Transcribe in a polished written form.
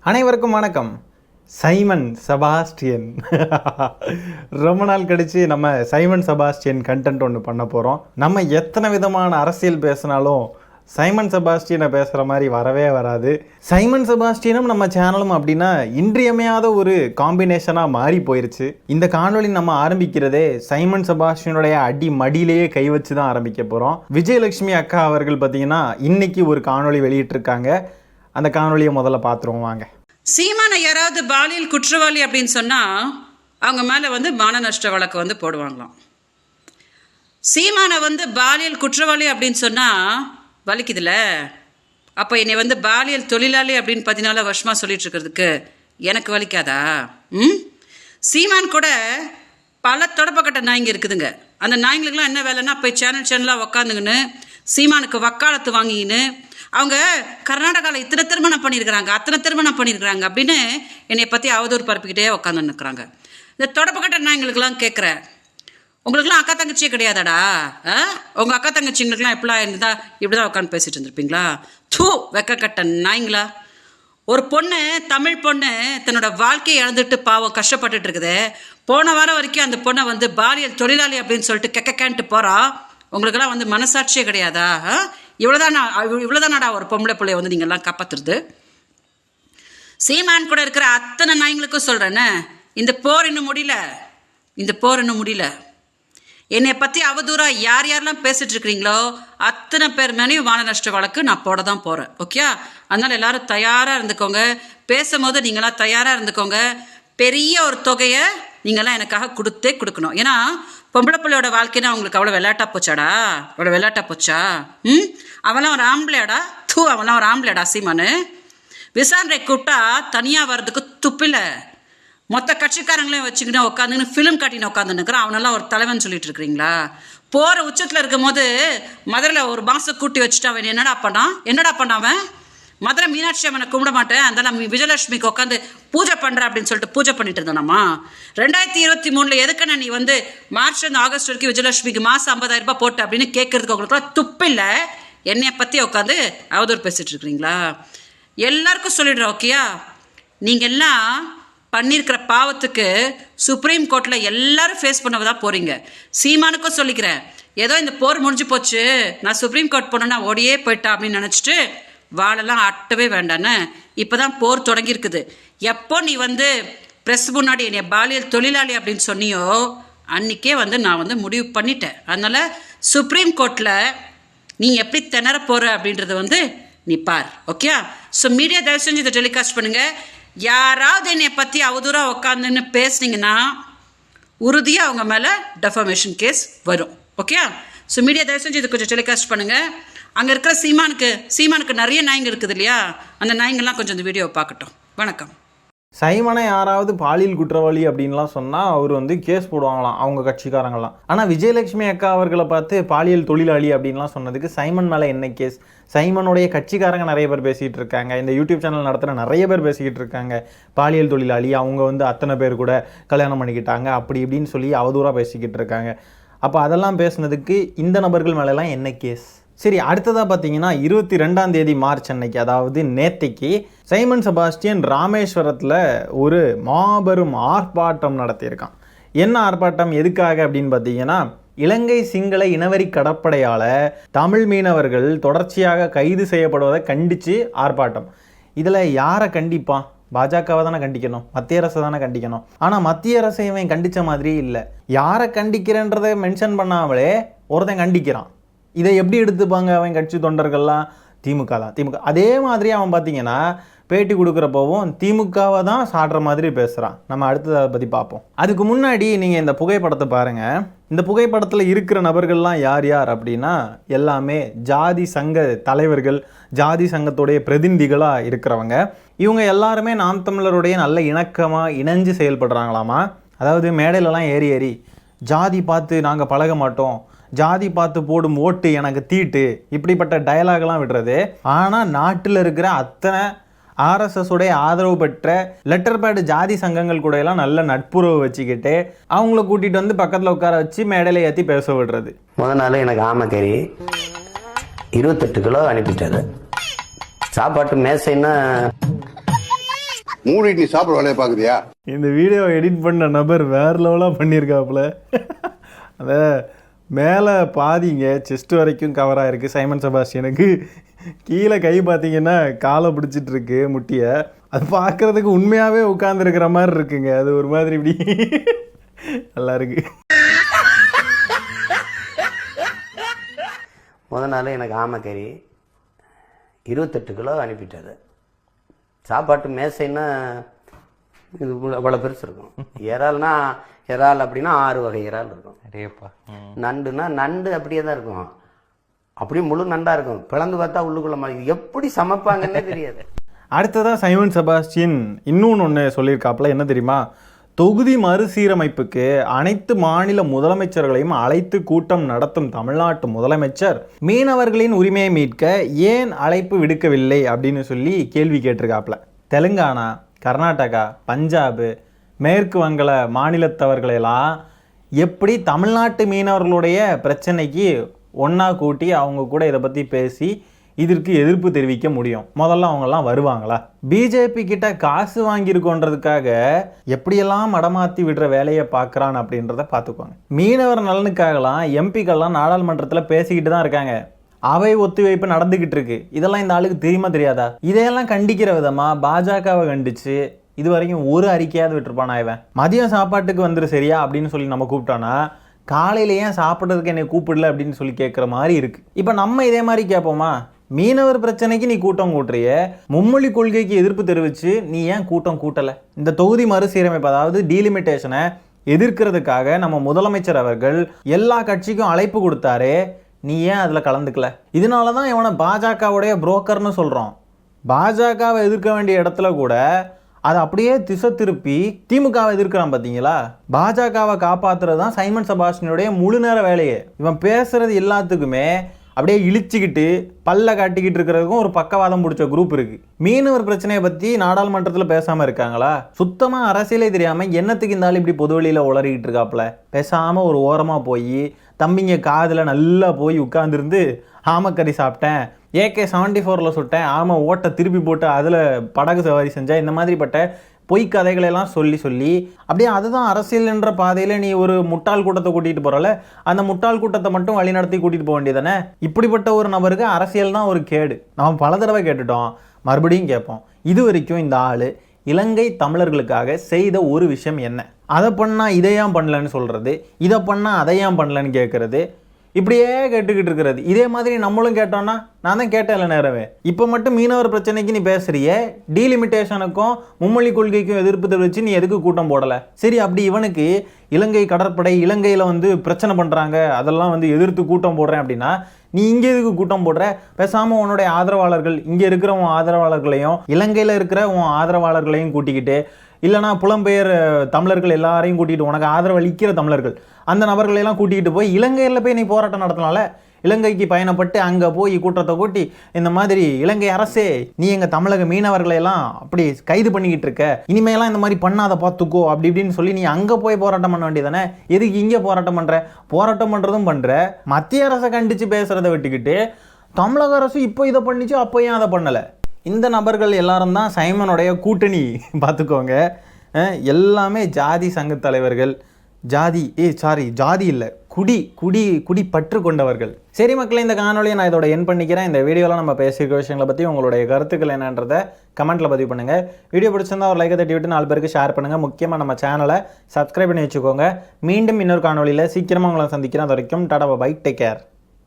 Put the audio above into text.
அனைவருக்கும் வணக்கம். சைமன் செபாஸ்டியன் ரொம்ப நாள் கழிச்சு நம்ம சைமன் செபாஸ்டியன் கண்டென்ட் ஒன்று பண்ண போகிறோம். நம்ம எத்தனை விதமான அரசியல் பேசினாலும் சைமன் செபாஸ்டியனை பேசுகிற மாதிரி வரவே வராது. சைமன் செபாஸ்டியனும் நம்ம சேனலும் அப்படின்னா இன்றியமையாத ஒரு காம்பினேஷனாக மாறி போயிருச்சு. இந்த காணொலி நம்ம ஆரம்பிக்கிறதே சைமன் செபாஸ்டியனுடைய அடி மடியிலேயே கை வச்சு தான் ஆரம்பிக்க போகிறோம். விஜயலட்சுமி அக்கா அவர்கள் பார்த்தீங்கன்னா இன்னைக்கு ஒரு காணொலி வெளியிட்டிருக்காங்க. அந்த காணொலியை முதல்ல பார்த்துருவோம் வாங்க. சீமானை யாராவது பாலியல் குற்றவாளி அப்படின்னு சொன்னால் அவங்க மேலே மான நஷ்ட வழக்கு போடுவாங்களாம். சீமானை பாலியல் குற்றவாளி அப்படின்னு சொன்னால் வலிக்குதுல, அப்போ என்னை பாலியல் தொழிலாளி அப்படின்னு 14 வருஷமாக சொல்லிட்டு இருக்கிறதுக்கு எனக்கு வலிக்காதா? சீமான் கூட பல தொடப்பக்கட்ட நாய்ங்க இருக்குதுங்க. அந்த நாய்ங்களுக்குலாம் என்ன வேலைன்னா போய் சேனலாக உக்காந்துங்கன்னு சீமானுக்கு வக்காலத்து வாங்கின்னு அவங்க கர்நாடகாவில் இத்தனை திருமணம் பண்ணியிருக்கிறாங்க, அத்தனை திருமணம் பண்ணியிருக்கிறாங்க அப்படின்னு என்னை பற்றி அவதூறு பரப்பிக்கிட்டே உட்காந்து நிற்கிறாங்க. இந்த தொடப்பக்கட்ட நாய்ங்களுக்கெல்லாம் கேட்குறேன், உங்களுக்குலாம் அக்கா தங்கச்சியே கிடையாதாடா? உங்கள் அக்கா தங்கச்சிங்களுக்குலாம் எப்படிலாம் இருந்தால் இப்படி தான் உட்காந்து பேசிகிட்டு இருந்திருப்பீங்களா? தூ வெக்கக்கட்ட நாய்ங்களா! ஒரு பொண்ணு, தமிழ் பொண்ணு தன்னோட வாழ்க்கையை இழந்துட்டு பாவம் கஷ்டப்பட்டுட்டு இருக்குது. போன வாரம் வரைக்கும் அந்த பொண்ணை பாலியல் தொழிலாளி அப்படின்னு சொல்லிட்டு கெக்கேன்ட்டு போகிறா. உங்களுக்கெல்லாம் மனசாட்சியே கிடையாதா? இவ்வளோதானாடா ஒரு பொம்பளை பிள்ளைய நீங்கள்லாம் காப்பாற்றுறது? சீமான் கூட இருக்கிற அத்தனை நாய்ங்களுக்கும் சொல்கிறேன்னு, இந்த போர் இன்னும் முடியல. என்னை பற்றி அவதூறாக யாரெல்லாம் பேசிகிட்டு இருக்கிறீங்களோ அத்தனை பேர் மேலேயும் மான நஷ்ட வழக்கு நான் போட தான் போகிறேன். ஓகே, அதனால் எல்லோரும் தயாராக இருந்துக்கோங்க. பேசும்போது நீங்களாம் தயாராக இருந்துக்கோங்க. பெரிய ஒரு தொகையை நீங்களாம் எனக்காக கொடுக்கணும். ஏன்னா பொம்பளை பிள்ளையோட வாழ்க்கைன்னா அவங்களுக்கு அவ்வளோ விளையாட்டா போச்சா? அவெல்லாம் ஒரு ஆம்பளையாடா? அவெல்லாம் ஒரு ஆம்பளையாடா? சீமானு விசாரணை கூப்பிட்டா தனியாக வர்றதுக்கு துப்பில்ல. மொத்த கட்சிக்காரங்களையும் வச்சுக்கிட்டு உட்காந்துன்னு ஃபிலிம் காட்டின்னு உட்காந்துன்னுக்குறான். அவனெல்லாம் ஒரு தலைவன் சொல்லிட்டு இருக்கிறீங்களா? போகிற உச்சத்தில் இருக்கும் போது மதுரையில் ஒரு மாதம் கூட்டி வச்சுட்டு அவன் என்னடா பண்ணான் அவன்? மதுரை மீனாட்சி அம்மனை கும்பிட மாட்டேன், அதெல்லாம் விஜயலட்சுமிக்கு உட்காந்து பூஜை பண்ணுற அப்படின்னு சொல்லிட்டு பூஜை பண்ணிட்டு இருந்தோம்மா. 2023 எதுக்குன்னா நீ மார்ச் ஆகஸ்ட் வரைக்கும் விஜயலட்சுமிக்கு மாதம் 50,000 ரூபாய் போட்டு அப்படின்னு கேட்கறதுக்கு உங்களுக்குலாம் துப்பில்லை. என்னைய பற்றி உட்காந்து அவதூறு பேசிகிட்டு இருக்கிறீங்களா? எல்லாருக்கும் சொல்லிடுறேன். ஓகேயா, நீங்கள் எல்லாம் பண்ணியிருக்கிற பாவத்துக்கு சுப்ரீம் கோர்ட்டில் எல்லாரும் ஃபேஸ் பண்ணதான் போகிறீங்க. சீமானுக்கும் சொல்லிக்கிறேன், ஏதோ இந்த போர் முடிஞ்சு போச்சு, நான் சுப்ரீம் கோர்ட் போனேன்னா ஓடியே போயிட்டா அப்படின்னு நினச்சிட்டு வாழெல்லாம் ஆட்டவே வேண்டான்னு இப்போ தான் போர் தொடங்கியிருக்குது. எப்போ நீ ப்ரெஸ் முன்னாடி என்னை பாலியல் தொழிலாளி அப்படின்னு சொன்னியோ அன்றைக்கே நான் முடிவு பண்ணிட்டேன். அதனால் சுப்ரீம் கோர்ட்டில் நீ எப்படி திணற போகிற அப்படின்றது நீ பார். ஓகே, ஸோ மீடியா தயவு செஞ்சு இதை டெலிகாஸ்ட் பண்ணுங்கள். யாராவது என்னை பற்றி அவதூறாக உட்காந்துன்னு பேசுனீங்கன்னா உறுதியாக அவங்க மேலே டெஃபமேஷன் கேஸ் வரும். ஓகே, ஸோ மீடியா தயவு செஞ்சு இதை கொஞ்சம் டெலிகாஸ்ட் பண்ணுங்கள். அங்கே இருக்கிற சீமானுக்கு நிறைய நாய்ங்க இருக்குது இல்லையா? அந்த நாய்ங்கள்லாம் கொஞ்சம் இந்த வீடியோவை பார்க்கட்டும். வணக்கம். சைமனை யாராவது பாலியல் குற்றவாளி அப்படின்லாம் சொன்னால் அவர் கேஸ் போடுவாங்களாம் அவங்க கட்சிக்காரங்களாம். ஆனால் விஜயலட்சுமி அக்கா அவர்களை பார்த்து பாலியல் தொழிலாளி அப்படின்லாம் சொன்னதுக்கு சைமன் மேலே என்ன கேஸ்? சைமனுடைய கட்சிக்காரங்க நிறைய பேர் பேசிகிட்டு இருக்காங்க. இந்த யூடியூப் சேனல் நடத்துகிற நிறைய பேர் பேசிக்கிட்டு இருக்காங்க. பாலியல் தொழிலாளி, அவங்க அத்தனை பேர் கூட கல்யாணம் பண்ணிக்கிட்டாங்க அப்படி இப்படின்னு சொல்லி அவதூறாக பேசிக்கிட்டு இருக்காங்க. அப்போ அதெல்லாம் பேசுனதுக்கு இந்த நபர்கள் மேலெலாம் என்ன கேஸ்? சரி, அடுத்ததாக பார்த்தீங்கன்னா 22 மார்ச் அன்னைக்கு, அதாவது நேத்தைக்கு சைமன் செபாஸ்டியன் ராமேஸ்வரத்தில் ஒரு மாபெரும் ஆர்ப்பாட்டம் நடத்தியிருக்கான். என்ன ஆர்ப்பாட்டம், எதுக்காக அப்படின்னு பார்த்தீங்கன்னா, இலங்கை சிங்கள இனவரி கடற்படையால் தமிழ் மீனவர்கள் தொடர்ச்சியாக கைது செய்யப்படுவதை கண்டித்து ஆர்ப்பாட்டம். இதில் யாரை கண்டிப்பான்? பாஜகவை தானே கண்டிக்கணும், மத்திய அரசை தானே கண்டிக்கணும். ஆனால் மத்திய அரசை இவன் கண்டித்த மாதிரியே இல்லை. யாரை கண்டிக்கிறன்றதை மென்ஷன் பண்ணாமலே ஒருத்தன் கண்டிக்கிறான். இதை எப்படி எடுத்துப்பாங்க அவன் கட்சி தொண்டர்கள்லாம்? திமுக தான். அதே மாதிரி அவன் பார்த்தீங்கன்னா பேட்டி கொடுக்குறப்போவும் திமுகவை தான் சாடுற மாதிரி பேசுகிறான். நம்ம அடுத்ததை பற்றி பார்ப்போம். அதுக்கு முன்னாடி நீங்கள் இந்த புகைப்படத்தை பாருங்கள். இந்த புகைப்படத்தில் இருக்கிற நபர்கள்லாம் யார் யார் அப்படின்னா எல்லாமே ஜாதி சங்க தலைவர்கள், ஜாதி சங்கத்துடைய பிரதிநிதிகளாக இருக்கிறவங்க. இவங்க எல்லாருமே நாம் தமிழருடைய நல்ல இணக்கமாக இணைஞ்சு செயல்படுறாங்களாமா. அதாவது மேடையிலலாம் ஏறி ஜாதி பார்த்து நாங்கள் பழக மாட்டோம், ஜாதி பார்த்து போடும் ஓட்டு எனக்கு தீட்டு, இப்படிப்பட்ட டயலாக்லாம் விடுறது. ஆனால் நாட்டில் இருக்கிற அத்தனை RSS உடைய ஆதரவு பெற்ற லெட்டர் பேடு ஜாதி சங்கங்கள் கூட எல்லாம் நல்ல நட்புறவு வச்சுக்கிட்டு அவங்கள கூட்டிகிட்டு பக்கத்தில் உட்கார வச்சு மேடையில் ஏற்றி பேச விடுறது. முதல் நாள் எனக்கு ஆமக்கறி 28 கிலோ அனுப்பிட்டாரு. சாப்பாட்டு மேசைன்னா மூடிட்டு நீ சாப்பிட வேலையை பாக்குறியா? இந்த வீடியோ எடிட் பண்ண நபர் வேற லெவலாக பண்ணியிருக்காப்புல. அதை மேலே பாதிங்க செஸ்ட் வரைக்கும் கவர் ஆகிருக்கு சைமன் செபாஸ்டியனுக்கு. கீழே கை பார்த்தீங்கன்னா காலை பிடிச்சிட்டு இருக்கு முட்டியை. அது பார்க்குறதுக்கு உண்மையாகவே உட்காந்துருக்கிற மாதிரி இருக்குங்க. அது ஒரு மாதிரி இப்படி நல்லா இருக்கு. நாள் எனக்கு ஆமைக்கறி 28 கிலோ அனுப்பிட்டாரு. சாப்பாட்டு மேசைன்னா இது அவ்வளோ பெருசு இருக்கும். இறால் அப்படின்னா 6 வகை இறால் இருக்கும். நண்டுனா நண்டு அப்படியே தான் இருக்கும். அப்படியே முழு நண்டா இருக்கும். பிளந்து பார்த்தா உள்ளுக்குள்ள மாதிரி எப்படி சமைப்பாங்கன்னே தெரியாது. அடுத்ததாக சைமன் செபாஸ்டியன் இன்னொன்று சொல்லியிருக்காப்புல. என்ன தெரியுமா? தொகுதி மறுசீரமைப்புக்கு அனைத்து மாநில முதலமைச்சர்களையும் அழைத்து கூட்டம் நடத்தும் தமிழ்நாட்டு முதலமைச்சர் மீனவர்களின் உரிமையை மீட்க ஏன் அழைப்பு விடுக்கவில்லை அப்படின்னு சொல்லி கேள்வி கேட்டிருக்காப்புல. தெலுங்கானா, கர்நாடகா, பஞ்சாபு, மேற்கு வங்கள மாநிலத்தவர்களெல்லாம் எப்படி தமிழ்நாட்டு மீனவர்களுடைய பிரச்சனைக்கு ஒன்றா கூட்டி அவங்க கூட இதை பற்றி பேசி இதற்கு எதிர்ப்பு தெரிவிக்க முடியும்? முதல்ல அவங்கெல்லாம் வருவாங்களா? பிஜேபி கிட்ட காசு வாங்கியிருக்கோன்றதுக்காக எப்படியெல்லாம் மடமாற்றி விடுற வேலையை பார்க்குறான் அப்படின்றத பார்த்துக்குவாங்க. மீனவர் நலனுக்காகலாம் எம்பிக்கள்லாம் நாடாளுமன்றத்தில் பேசிக்கிட்டு தான் இருக்காங்க. அவை ஒத்திவைப்பு நடந்துக்கிட்டு இருக்கு. இதெல்லாம் இந்த ஆளுக்கு தெரியுமா தெரியாதா? இதையெல்லாம் கண்டிக்கிற விதமாக பாஜகவை கண்டிச்சு இது வரைக்கும் ஒரு அறிக்கையாவது விட்டுருப்பானா இவன்? மதியம் சாப்பாட்டுக்கு வந்துரு சரியா அப்படின்னு சொல்லி நம்ம கூப்பிட்டோன்னா காலையில ஏன் சாப்பிட்றதுக்கு என்னை கூப்பிடல அப்படின்னு சொல்லி கேட்குற மாதிரி இருக்குது. இப்போ நம்ம இதே மாதிரி கேட்போமா? மீனவர் பிரச்சனைக்கு நீ கூட்டம் கூட்டுறிய, மும்மொழி கொள்கைக்கு எதிர்ப்பு தெரிவித்து நீ ஏன் கூட்டம் கூட்டலை? இந்த தொகுதி மறுசீரமைப்பு அதாவது டீலிமிட்டேஷனை எதிர்க்கிறதுக்காக நம்ம முதலமைச்சர் அவர்கள் எல்லா கட்சிக்கும் அழைப்பு கொடுத்தாரே, நீ ஏன் அதில் கலந்துக்கல? இதனால தான் இவனை பாஜகவுடைய புரோக்கர்னு சொல்கிறோம். பாஜகவை எதிர்க்க வேண்டிய இடத்துல கூட அதை அப்படியே திசை திருப்பி திமுகவை எதிர்க்கிறான் பார்த்தீங்களா? பாஜகவை காப்பாற்றுறது தான் சைமன் செபாஸ்டியனுடைய முழு நேர வேலையே. இவன் பேசுறது எல்லாத்துக்குமே அப்படியே இழிச்சிக்கிட்டு பல்ல காட்டிக்கிட்டு இருக்கிறதுக்கும் ஒரு பக்கவாதம் பிடிச்ச குரூப் இருக்குது. மீனவர் பிரச்சனையை பற்றி நாடாளுமன்றத்தில் பேசாமல் இருக்காங்களா? சுத்தமாக அரசியலே தெரியாமல் என்னத்துக்கு இந்த ஆள் இப்படி பொது வழியில் உளறிக்கிட்டு இருக்காப்புல. பேசாமல் ஒரு ஓரமாக போய் தம்பிங்க காதில் நல்லா போய் உட்காந்துருந்து ஆமக்கறி சாப்பிட்டேன், AK-74 சுட்டேன், ஆமை ஓட்டை திருப்பி போட்டு அதில் படகு சவாரி செஞ்சேன், இந்த மாதிரிப்பட்ட பொய் கதைகளெல்லாம் சொல்லி அப்படியே அதுதான் அரசியல் என்ற பாதையில் நீ ஒரு முட்டாள் கூட்டத்தை கூட்டிகிட்டு போகிறல, அந்த முட்டாள் கூட்டத்தை மட்டும் வழி நடத்தி கூட்டிகிட்டு போக வேண்டியதானே? இப்படிப்பட்ட ஒரு நபருக்கு அரசியல் தான் ஒரு கேடு. நாம் பல தடவை கேட்டுட்டோம், மறுபடியும் கேட்போம். இது வரைக்கும் இந்த ஆள் இலங்கை தமிழர்களுக்காக செய்த ஒரு விஷயம் என்ன? அதை பண்ணால் இதை ஏன் பண்ணலன்னு சொல்கிறது, இதை பண்ணால் அதை ஏன் பண்ணலன்னு கேட்குறது, இப்படியே கேட்டுக்கிட்டு இருக்கிறது. இதே மாதிரி நம்மளும் கேட்டோம்னா, நான் தான் கேட்டேன்ல நேரவே. இப்போ மட்டும் மீனவர் பிரச்சனைக்கு நீ பேசுறிய, டீலிமிட்டேஷனுக்கும் மும்மொழி கொள்கைக்கும் எதிர்ப்பு தெரிவித்து நீ எதுக்கு கூட்டம் போடலை? சரி, அப்படி இவனுக்கு இலங்கை கடற்படை இலங்கையில் பிரச்சனை பண்ணுறாங்க, அதெல்லாம் எதிர்த்து கூட்டம் போடுறேன் அப்படின்னா நீ இங்கே எதுக்கு கூட்டம் போடுற? பேசாமல் உன்னுடைய ஆதரவாளர்கள், இங்கே இருக்கிற உன் ஆதரவாளர்களையும் இலங்கையில் இருக்கிற உன் ஆதரவாளர்களையும் கூட்டிக்கிட்டு, இல்லைனா புலம்பெயர் தமிழர்கள் எல்லாரையும் கூட்டிகிட்டு, உனக்கு ஆதரவு அளிக்கிற தமிழர்கள் அந்த நபர்களையெல்லாம் கூட்டிகிட்டு போய் இலங்கையில் போய் நீ போராட்டம் நடத்தினால, இலங்கைக்கு பயணப்பட்டு அங்கே போய் கூட்டத்தை கூட்டி இந்த மாதிரி இலங்கை அரசே நீ எங்கள் தமிழக மீனவர்களையெல்லாம் அப்படி கைது பண்ணிக்கிட்டு இருக்க, இனிமேலாம் இந்த மாதிரி பண்ணாத பார்த்துக்கோ அப்படி இப்படின்னு சொல்லி நீ அங்கே போய் போராட்டம் பண்ண வேண்டியதானே? எதுக்கு இங்கே போராட்டம் பண்ணுற? போராட்டம் பண்ணுறதும் பண்ணுற, மத்திய அரசை கண்டித்து பேசுகிறத விட்டுக்கிட்டு தமிழக அரசு இப்போ இதை பண்ணிச்சு அப்போ ஏன் அதை பண்ணலை? இந்த நபர்கள் எல்லாரும் தான் சைமனுடைய கூட்டணி. பார்த்துக்கோங்க, எல்லாமே ஜாதி சங்க தலைவர்கள், ஜாதி இல்லை குடி பற்று கொண்டவர்கள். சரி மக்களே, இந்த காணொலியை நான் இதோட என் பண்ணிக்கிறேன். இந்த வீடியோவில் நம்ம பேசியிருக்க விஷயங்களை பற்றி உங்களுடைய கருத்துக்கள் என்னன்றதை கமெண்ட்டில் பதிவு பண்ணுங்கள். வீடியோ பிடிச்சிருந்தா ஒரு லைக்கை தட்டி விட்டு 4 பேருக்கு ஷேர் பண்ணுங்கள். முக்கியமாக நம்ம சேனலை சப்ஸ்கிரைப் பண்ணி வச்சுக்கோங்க. மீண்டும் இன்னொரு காணொலியில் சீக்கிரமாக உங்களை சந்திக்கிறேன். அது வரைக்கும் டாடா பை, டேக் கேர்.